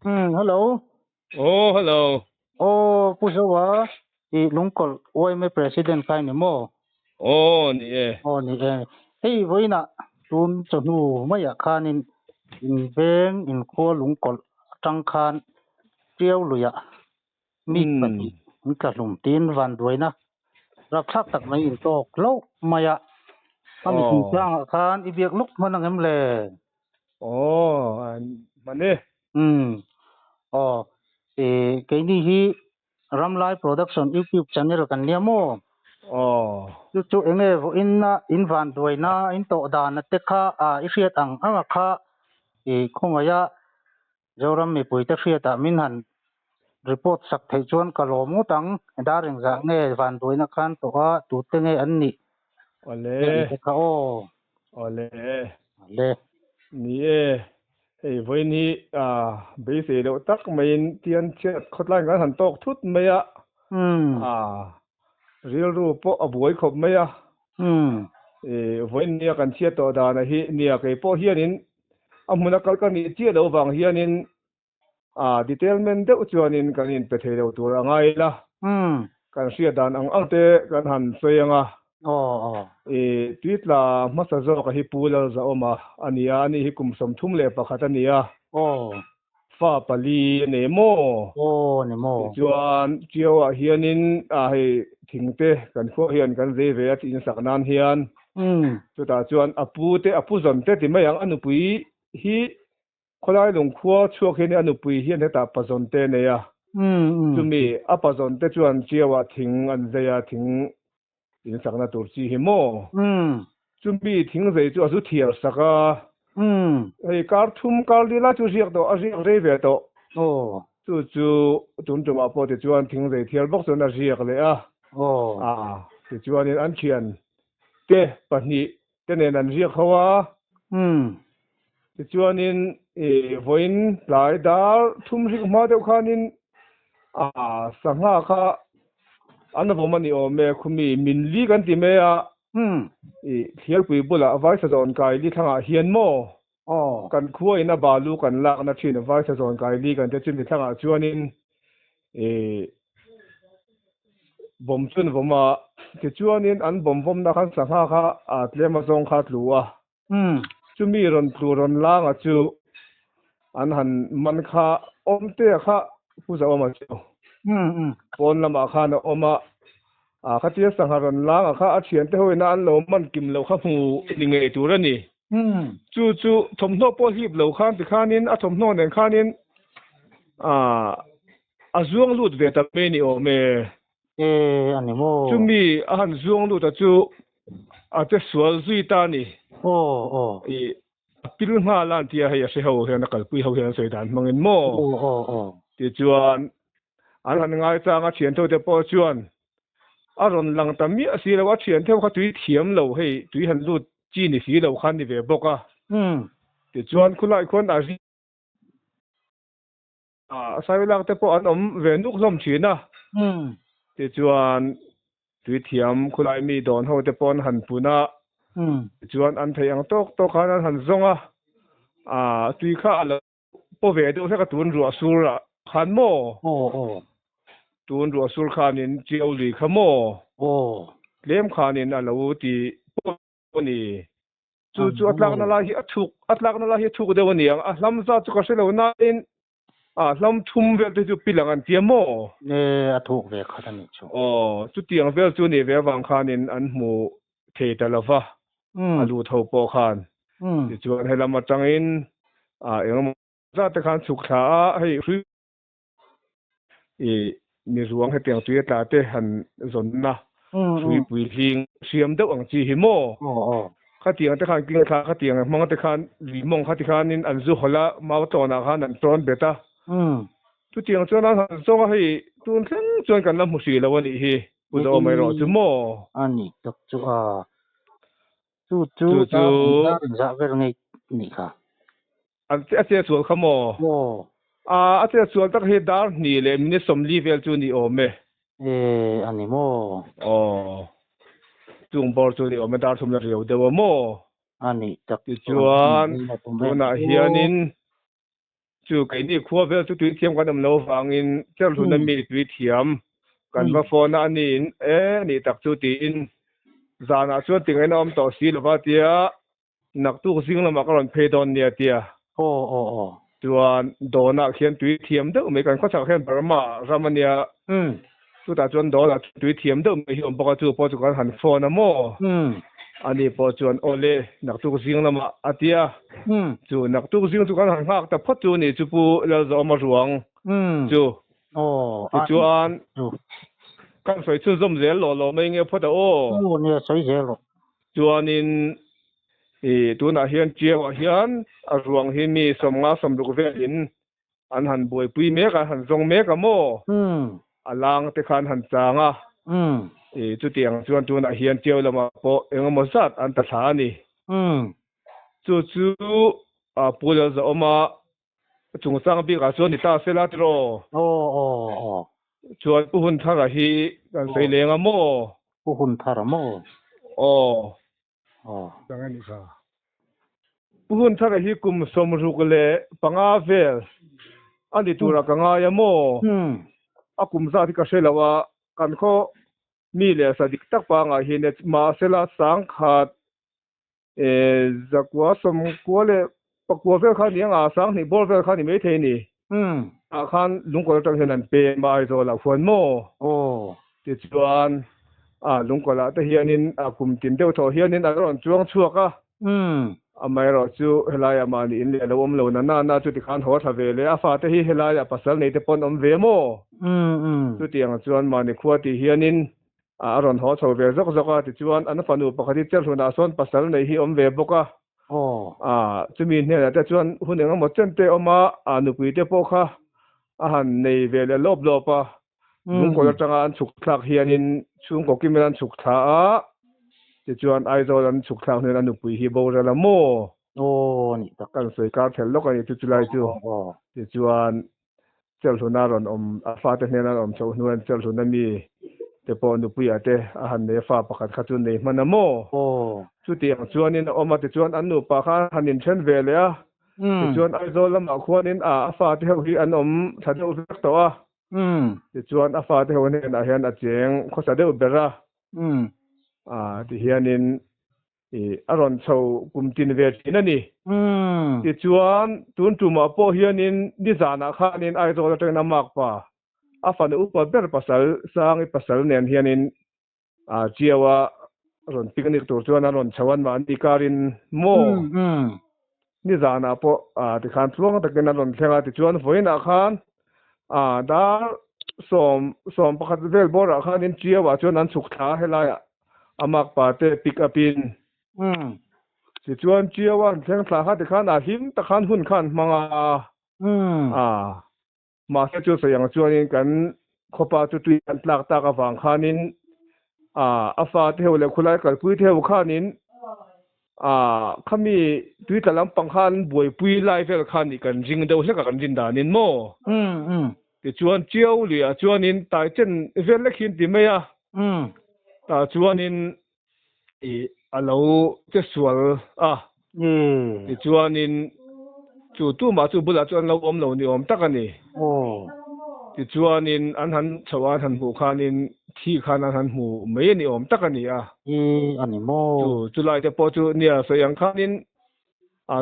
Hello. Hello. Pusawa lungkol oi me president kai ni mo. Ni e. Ni e. Hey voina tun chonu maya khanin in beng in kho lungkol tang khan tiau luya. Mi pati in ka lum tin van doina. Rak thak tak mai in tok lo maya. Ami tin chang khan ibiak luk manang em le. Mane. Kay ni hi Ramlai Production YouTube channel kan niya mo. Chu enge vo in van doina in to da na te kha isiat ang kha khongaya joram mi pui ta fiata min han report sak thai chuan kalomu tang daring za nge van doina khan to a tu te nge an ni Ole ka le ni e ei voini be se do tak main tian chet khotlai ngan han tok thut maya real ru po aboi khop maya voin nia kan chia to da na hi nia ke po hianin amuna kal kan ni chia do wang hianin detailment de chuanin kan in pe thei do tur angai la kan sia dan ang ate kan han soyanga tweet la masa zo ka hi pula za oma ania ani hi kum som thum le pakhat ania fa pali ne mo ne mo chuan chiawa hianin hei thingte kan kho hian kan ze ve at in saknan hian chuta chuan apu zon te ti mai ang anupui hi kholai lung khuwa chuak hian anupui hian heta pazon te ne ya chumi apazon te chuan chiawa thing an zeya thing in sakna tur chi hi mo chumi thing zei chu azu thiar saka hei kar thum kar lila chu riak do a riak re ve to chu tun tuma po te chuan thing zei thiar bok chon a riak le te chuan in an thian te pahni te nen an riak hawa te chuan in voin lai dar thum rik ma deuh khanin sangha kha anavomani o me khumi minli kan ti me thial pui bula vai sa zon kai li thanga hian mo kan khuwa ina balu kan lak na thin vai sa zon kai li kan te chin mi thanga chuanin bom chun voma te chuanin an bom na khan sangha kha tlema zong kha tluwa chumi ron tluron langa chu an han man kha omte kha puza oma chu pon lama kha na oma khatia sangharon langa kha a thian te hoina an lo man kim lo kha mu ni nge turani chu thomno po hip lo khan ti khanin a thomno nen khanin azuang lut ve ta me ni o me ani mo chumi a han zuang lut ta chu a te sual zui ta ni pil nga lan tia he se ho he na kal pui ho he se dan mangin mo ti chuan an han ngai changa thian tho te po chuan aron lang tammi asira wa thian theu kha tui thiam lo hei tui han lut chi ni si lo khan ni ve boka ti chuan khulai khon a ri sai lang te po an om ve nuk hlom thina ti chuan tui thiam khulai mi don ho te pon han puna chuan an thei ang tok khan an han zonga tui kha ala po ve do se ka tun ru asura khan mo tun ru asur khanin chiau li khamo lem khanin alo ti ni chu atlak na la hi thuk de wani ang lam za chu ka se lo na in lam thum vel te chu pilang an tiamo a thuk ve khatani chu chu tiang vel chu ni ve wang khanin an mu thei ta lova alu tho po khan ti chuan helam atangin engam za te khan chuk tha hei ni ruang he tiang tui ta te han zon na sui pui hing siam deuh ang chi hi mo khatiang te khan king kha khatiang mang te khan li mong khati khanin an zu hola mau to na khan an tron beta tu tiang chuan han zonga hei tun thleng chuan kan la mu si lo ani hi puzo mai ro chu mo ani tok chu chu za ver ngai ni kha an te chual khamo a te chual tak he dar ni le mini somli vel chu ni o me ani mo chung bor chu ni o me dar thum na riu de mo ani tak chuan tuna hianin จู่ไก่นี่ครัวเวลจุตุเทียมกันโลฟังอินเจ้าทุนมีตุเทียมกันว่าฟอนานี่นี่ตักจุตินจานาชวนติงไอ้น้อมต่อสีลว่าเตียนักตุกซิงละมักรอนเพดอนเนี่ยเตียโอ้จวนโดนักเขียนตุเทียมเด้อไม่กันเขาจะเขียนปรมารามันเนี่ยจุดตาจวนโดนักตุเทียมเด้อไม่ยอมบอกจู่พอจุกันหันฟอนะโมอันนี้พอจวนโอเลนักตุกซิงละมาอาเตียจู่นักตุกซิงจุกันหันหักแต่พอจู่นี่จู่ปูเราจะเอามารวงจู่จวนกันสวยชื่นชมเสียหล่อไม่เงี้ยพอแต่โอ้เนี่ยสวยเสียหรอจวนนินตัวน่ะเฮียนเจียวเฮียนรวงเฮมีสมงาสมลูกเวอินอันหันบวยปุยเมกหันทรงเมกะโมอลางตะคันหันจางจุเตียงจวนตัวน่ะเฮียนเจียวละมาโปเองมสัตอันตะสานี่จู่ปูเลจะออกมาจงสังบิกะจวนนี่ตาเสลาตโรจวนผู้หุ่นทารหีกันใส่เลงอะโมผู้หุ่นทารโมจังงั้นนี่ค่ะผู้หุ่นทารหีกุมสมรุกเลปังอาเวลอันนี้ตัวกังอายโมอากุมซาที่กะเชลว่ากันข้อมีเลสดิกตักปังอาหินมาเสลาสังขาดจักว่าสมกัวเลปักวัวเวลคันยังอาสังนี่บอลเวลคันนี่ไม่เทนี่อาคารลุงก็ต้องเห็นนั่นเป็นมาไอ้ตัวละฝนโมติดจวนลุงก็ละแต่เฮียนินคุมตินเดียวทอเฮียนินร้อนจวงชั่วก็ไม่รอจูเฮลายามานี่อินเลวอมเลวน่าจุดที่ขันหัวทะเวเลยฟ้าแต่เฮลายาปัสสาวะในแต่ปนอมเวโมจุดที่อย่างจวนมาในขวดที่เฮียนินร้อนหัวทะเวซกติดจวนอันฝันอุปกติเจ้าสุนัขส่วนปัสสาวะในที่อมเวบก็จะมีเนี่ยแต่จวนหุ่นอย่างหมดเจนเตอมานุกุยเตปค่ะหันในเวลลบปะลุงก็จะงานสุขทักเฮียนินช่วงก็กินมันสุขท้าจะจวนไอโซลันสุขทักเนี่ยนุกุยฮิโบระละโมนี่ตะกันสวยการเทลล็อกกันจุดไรจู่จะจวนเจ้าสุนารอนฟ้าเตเนี่ยนชาวนวลเจ้าสุนามีแต่พอนุกุยอาเตหันในฟ้าประคัดขจุนในมันละโมจุดที่อย่างจวนนี่ออกมาแต่จวนอันนุปะค่ะหันนินเช่นเวลเลยจวนไอโซลัมควรนินฟ้าที่เขาที่อันถ้าจะอุปกตัวจวนฟ้าที่เขาเนี่ยเห็นอาเจียงเขาจะได้อุปราที่เฮียนินอารอนเชากุมตินเวทีนั่นนี่จวนตุนตุมาโปเฮียนินดิจานาคานินไอโซลัมนามากป่าฟ้าเนี่ยอุปเบอร์ภาษาสร้างภาษาเนี่ยเฮียนินเจียวรอนปิกนิกตัวจวนรอนชวันมาอันติการินโมนี่จานาโปที่ขันพลวงตะกินรอนเทงาติจวนฝอยนาคานดาสมประคัตเวลบอร์คานินเจียวจวนนั้นสุขท้าให้ไล่อามากปาเตปิกอปินสิจวนเจียวเทงสาหัสที่ขันหิมตะขันหุ่นขันมังมาเสจสยังจวนกันขบปาจุตุยันตากตากฟังขานินฟ้าเทวเลยคุไลกับปุยเทวขานินขามีตุยตะลำปังขันบวยปุยไลเฟลขานิกันจิงเดาเสกกันจินดานินโมแต่จวนเจียวเหลือจวนนินตายเจนเฟลเล็กหินติเมียแต่จวนนินเราจะสวลแต่จวนนินจู่ตู้มาจู่บุหรี่จวนเราเรานี่ตักกันนี่แต่จวนนินอันหันชาวหันหูขานินที่ขานันหูไม่นี่ตักกันนี่อันนี้โมจู่ไล่แต่พอจู่เนี่ยเสียงขานิน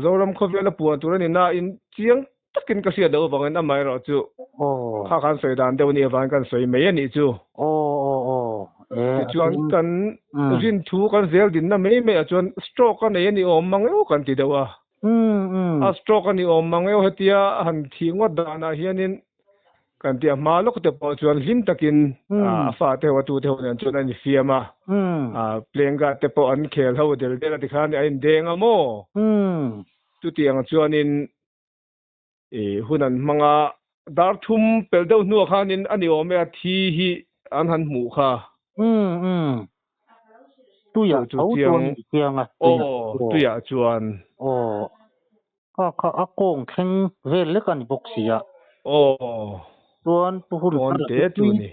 โซลัมคบเวลปวนตัวนี้น่าอินเจียงตักกินกระเสียเดียวบางอันไม่รอจู่ข้าขันสวยดานเดี๋ยวนี้บางกันสวยไม่นี่จู่จวนกันรินทูกันเซลดินน่ะไม่จวนสโตรกกันนี่มังเอวกันทีเดียวสโตรกกันนี่มังเอวเฮียหันทิ้งวัดดานาเฮียนินกันเดียมาลูกแต่พอจวนลิมตะกินฟ้าเทวตูเทวเนี่ยจวนอันเฟียมาเปลี่ยนกันแต่พออันเคลเขาเดี๋ยวที่ข้านี่อันเด้งอะโมจุดที่อย่างจวนนินหุ่นนั้นมังดาร์ทุ่มเปลเดวนัวข้านินอันนี้เมียทีฮีอันหันหมูค่ะตัวอย่างจุดที่อย่างตัวอย่างจวนก็อากงแข่งเวลเล็กกันบุกเสียส่วนผู้หุ่น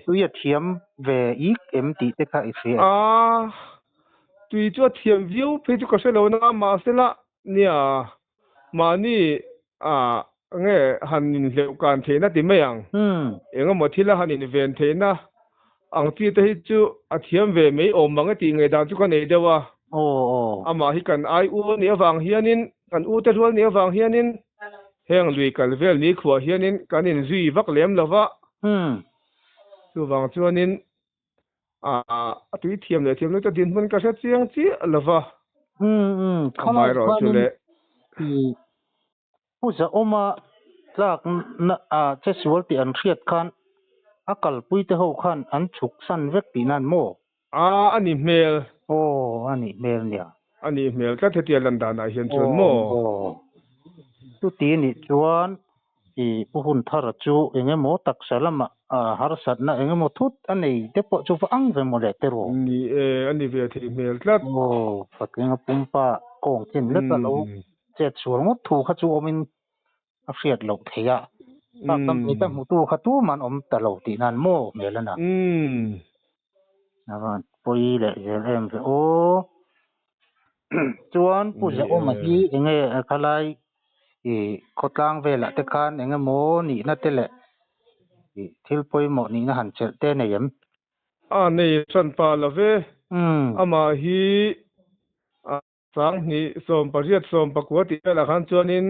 ตัวอย่างเทียมเวอีกMTเตค่ะอีเสียตัวอย่างเทียมวิวเพจุกเสลวนะมาเสละเนี่ยมานี่ nge hanin leu kan thena ti mayang enga mothila hanin ven thena angti te hi chu athiam ve mei om manga ti nge dan chu kan ei dewa ama hi kan ai u ni awang hianin kan u te rual ni awang hianin heng lui kal vel ni khua hianin kanin zui vak lem lawa chu wang chuanin atui thiam le ta din mun ka sa chiang chi lawa khamai ro chu le pu za oma tlak na festival ti an riat khan akal pui te ho khan an chuk san vek ti nan mo ani mel ani mel nia ani mel ka thetia landa na hian chun mo tu ti ni chuan i pu hun thara chu enge mo tak salama har sat na enge mo thut anei te po chu fa ang ve mo le te ro ni ani ve thi mel tlat fakenga pumpa kong chen le ta lo che chuang mo thu kha chu omin a riat lo theya ta tam ni ta mu tu kha tu man om ta lo ti nan mo melana nawan poi le em ve chuan pu ja oma hi enge khalai khotlang vela te khan enge mo ni na te le thil poi mo ni na han chel te ne yem nei san pa la ve ama hi sang ni som pariat som pakwa ti la khan chuanin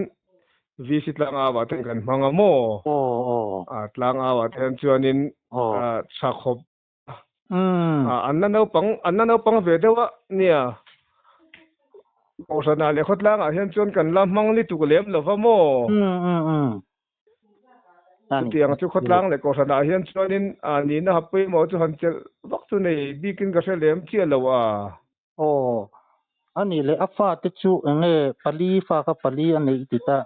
visit lang awa ten kan manga mo tlang awa ten chuanin chakhop anna no pang ve dewa nia osana le khotlang a hian chuan kan lam mang li tu lem lova mo tiang chu khotlang le osana hian chuanin ni na hapui mo chu han chel wak chu nei bikin ka selem chi lowa ani le afa te chu enge pali fa ka pali ani ti ta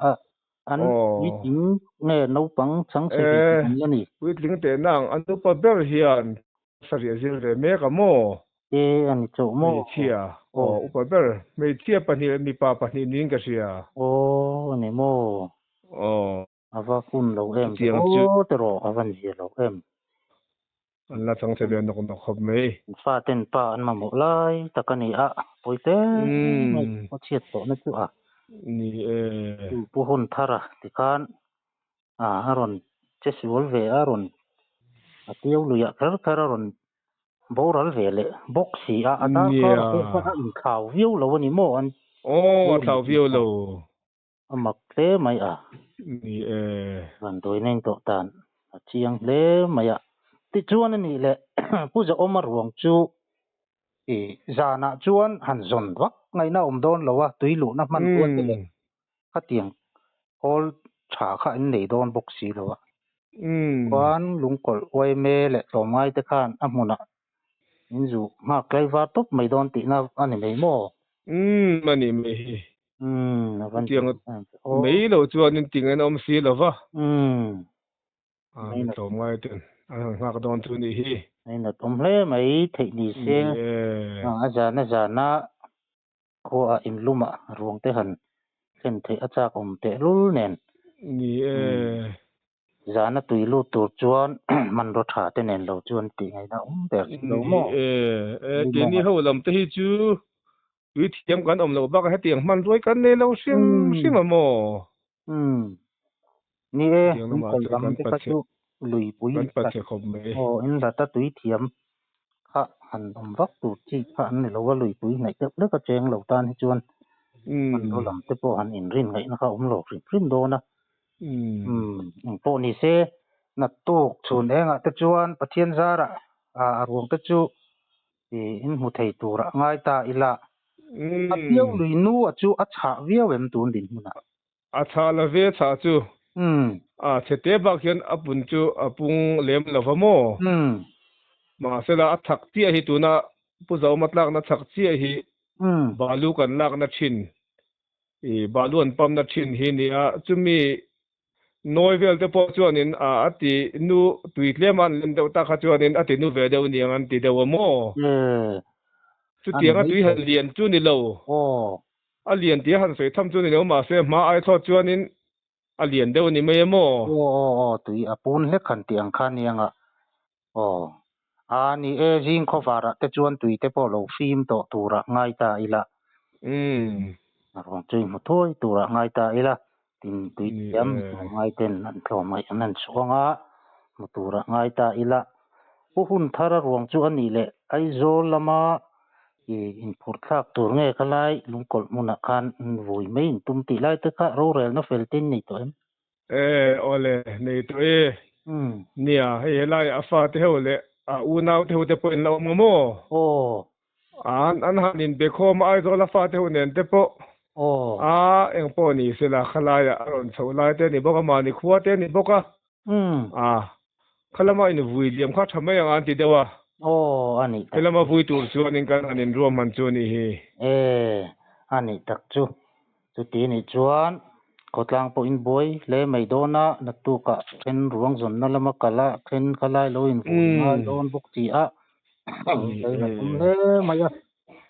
an meeting nge no pang chang se ni ani meeting te nang an tu pa ber hian saria zil re me ka mo ani chu mo chia upa ber me chia pani mi pa pani ning ka sia ani mo ava kun lo em te ro avan hi lo em an la chang se le nok khop me fa ten pa an ma mo lai takani poite ko chiat to na chu ni pu hon thara ti kan aron festival ve aron atiau lu ya khar aron boral vele boxi ata ko in khaw view lo ni mo an khaw view lo amak le mai ni ran doi neng to tan chiang le maya ti chuan ni le pu ja omar ruang chu zana chuan han zon wak ngai na don lowa tuilu na man ko te le khatiang hol tha kha in nei don boxi lowa kwan lungkol oi me le tomai te khan amuna inzu ma klaiwa top mai don ti na ani nei mo mani me avan tiang mei lo chuan in ting an om si lova tomai ten ngak don tu ni hi na tom hle mai thei ni se jana ko imluma ruang te han chen the achak om te lul nen ni zana tuilu tur chuan man ro tha te nen lo chuan ti ngai na ber lo mo te ni ho lam te hi chu wi thiam kan om lo ba ka tiang man roi kan ne lo sim mo ni ko lam te ka chu lui pui kan pa che khom me in ra ta tui thiam kha han om vak tu chi kha an lo wa lui pui ngai te le ka cheng lo tan hi chuan man ro lam te po han in rin ngai na kha om lo rin do na po ni se na tuk chun enga te chuan pathian zara ruang te chu in mu thei tura ngai ta ila atiu lui nu chu acha viau em tun din huna acha la ve cha chu chete ba khian apun chu apung lem lovamo ma sela athak ti hi tuna puzau matlak na thak chi hi balu kan lak na thin balu an pam na thin hi ni chumi noi vel te po chuanin ati nu tuitleman lem de ta kha chuanin ati nu ve deu ni an ti deu mo chu tianga tui han lian chu ni lo a lian ti han sei tham chu ni lo ma se ma ai tho chuanin a lian deu ni me mo tui apun he khan tiang khan nianga ni jing khowara te chuan tui te po lo film to tura ngai ta ila rong chui mo thoi tura ngai ta ila tin tui tiam ngai ten an thlomai anan chuanga mutura ngai ta ila pu hun thara ruang chu ani le ai zol lama in phur thak tur nge khalai lungkol muna khan vui mai in tum ti lai te kha ro rel na feltin nei to em ole nei to nia hei lai afa te hole a unau te hote po in lo mo an hanin be khom ai zo la fa te honen te po eng po ni sila khalai aron cholai te ni boka ma ni khuwa te ni boka khalama in vui liam kha thamai an ti dewa ani khalama vui tur chuan in kan anin rom man chu ni hi ani tak chu ti ni chuan kotlang po in boy le maidona natuka ken ruang zon na lama kala ken khalai lo in vui na don buk ti a le maya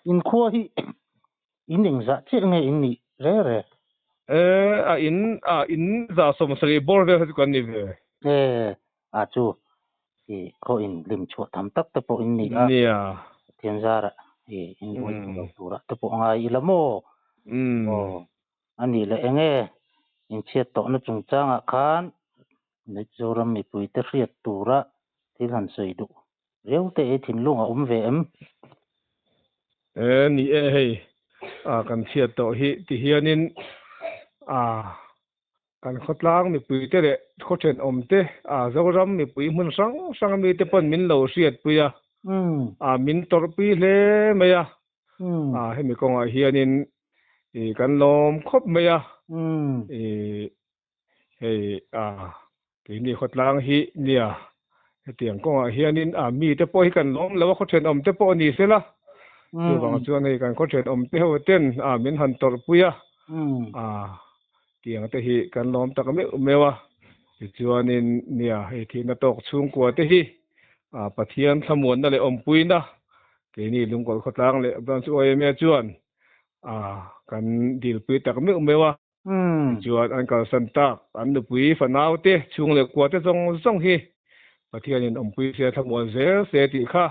in khuwa hi in eng za che nge in ni re in za som sari bor ve kan ni ve chu ko in lim chu tham tak te po in ni a nia thian zara in boy lo tura te po ngai ilamo ani le enge in chiat to na chung changa khan nei zoram mi pui te riat tura thil han sei du reute thin lunga ve em ni hei kan chiat to hi ti hianin kan khotlang mi pui te le khochen om te zoram mi pui mun sang mi te pon min lo riat puya min tor pi hle meya he mi kong hianin kan lom khop meya hei ti ni khotlang hi nia tiang kong hianin mi te po hi kan lom lo khochen om te po ni sela tu bang chuan hei kan khochen om te ho ten min han tor puya tiang te hi kan lom tak mewa chuanin nia hei thi na tok chung kwa te hi pathian thamuan na le om puina ke ni lungkol khotlang le ban chu oi me chuan kan dil pui tak mewa chuan an kal san tak an nu pui fanau te chung le kwa te zong hi pathian in om pui se thamuan zel se ti kha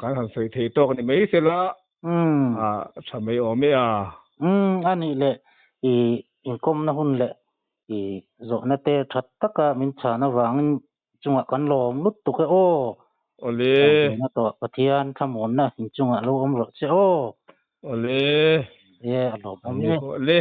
kan han sei thei tok ni mei sela thamei o me ani le in kom na hun le zo na te that taka min chana wang chunga kan lom lut tu ke ole na to pathian thamon na in chunga lo om ro che ole alo ole